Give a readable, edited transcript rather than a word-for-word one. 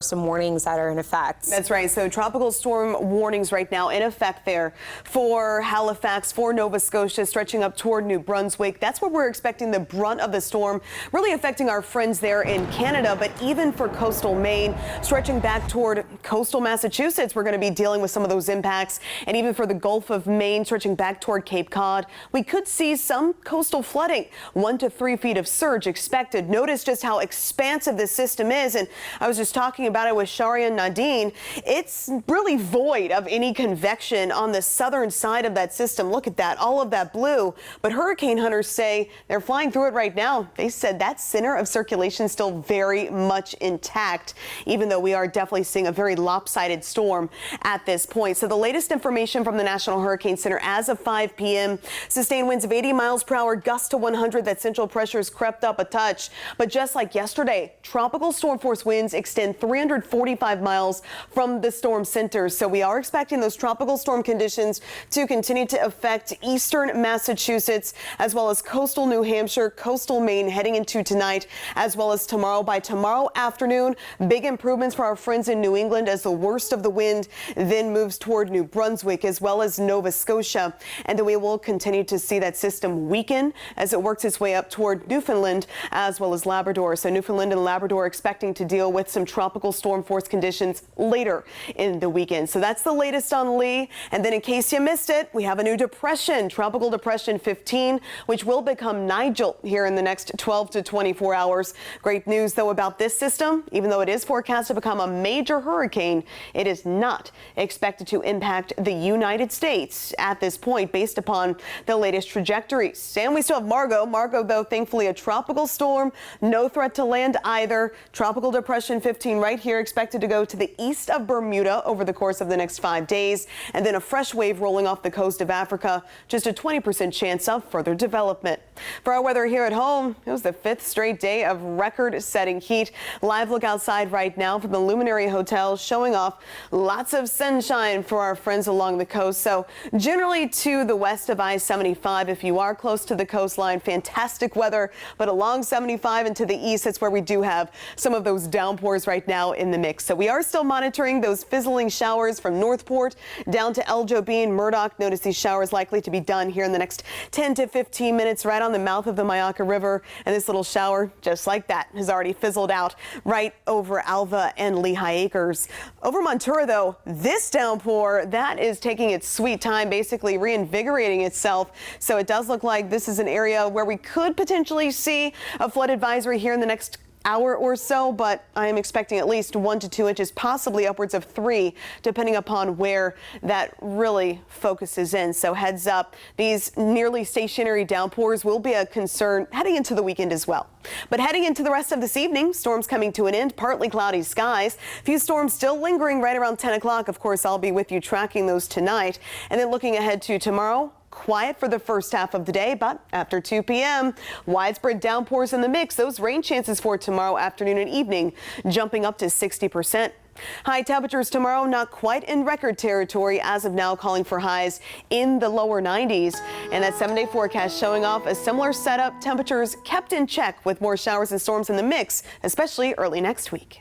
Some warnings that are in effect. That's right. So tropical storm warnings right now in effect there for Halifax, for Nova Scotia, stretching up toward New Brunswick. That's where we're expecting the brunt of the storm, really affecting our friends there in Canada. But even for coastal Maine, stretching back toward coastal Massachusetts, we're going to be dealing with some of those impacts. And even for the Gulf of Maine, stretching back toward Cape Cod, we could see some coastal flooding. 1 to 3 feet of surge expected. Notice just how expansive this system is. And I was just talking about it with Sharia and Nadine. It's really void of any convection on the southern side of that system. Look at that, all of that blue. But hurricane hunters say they're flying through it right now. They said that center of circulation still very much intact, even though we are definitely seeing a very lopsided storm at this point. So the latest information from the National Hurricane Center as of 5 p.m. sustained winds of 80 miles per hour, gusts to 100. That central pressure has crept up a touch. But just like yesterday, tropical storm force winds extend 345 miles from the storm center. So we are expecting those tropical storm conditions to continue to affect eastern Massachusetts, as well as coastal New Hampshire, coastal Maine heading into tonight, as well as tomorrow. By tomorrow afternoon, big improvements for our friends in New England as the worst of the wind then moves toward New Brunswick as well as Nova Scotia. And then we will continue to see that system weaken as it works its way up toward Newfoundland as well as Labrador. So Newfoundland and Labrador expecting to deal with some tropical storm force conditions later in the weekend. So that's the latest on Lee. And then in case you missed it, we have a new depression, Tropical Depression 15, which will become Nigel here in the next 12 to 24 hours. Great news, though, about this system. Even though it is forecast to become a major hurricane, it is not expected to impact the United States at this point based upon the latest trajectories. And we still have Margot. Margot, though, thankfully a tropical storm, no threat to land either. Tropical Depression 15 right here expected to go to the east of Bermuda over the course of the next 5 days. And then a fresh wave rolling off the coast of Africa. Just a 20% chance of further development. For our weather here at home, it was the 5th straight day of record-setting heat. Live look outside right now from the Luminary Hotel, showing off lots of sunshine for our friends along the coast. So generally to the west of I-75, if you are close to the coastline, fantastic weather. But along 75 and to the east, that's where we do have some of those downpours right now in the mix. So we are still monitoring those fizzling showers from Northport down to El Jobin, Murdoch. Notice these showers likely to be done here in the next 10 to 15 minutes right on the mouth of the Myakka River. And this little shower, just like that, has already fizzled out right over Alva and Lehigh Acres. Over Montura, though, this downpour, that is taking its sweet time, basically reinvigorating itself. So it does look like this is an area where we could potentially see a flood advisory here in the next hour or so, but I am expecting at least 1 to 2 inches, possibly upwards of 3, depending upon where that really focuses in. So heads up, these nearly stationary downpours will be a concern heading into the weekend as well. But heading into the rest of this evening, storms coming to an end, partly cloudy skies. A few storms still lingering right around 10 o'clock. Of course, I'll be with you tracking those tonight. And then looking ahead to tomorrow, quiet for the first half of the day, but after 2 p.m., widespread downpours in the mix. Those rain chances for tomorrow afternoon and evening jumping up to 60%. High temperatures tomorrow not quite in record territory as of now, calling for highs in the lower 90s. And that 7-day forecast showing off a similar setup. Temperatures kept in check with more showers and storms in the mix, especially early next week.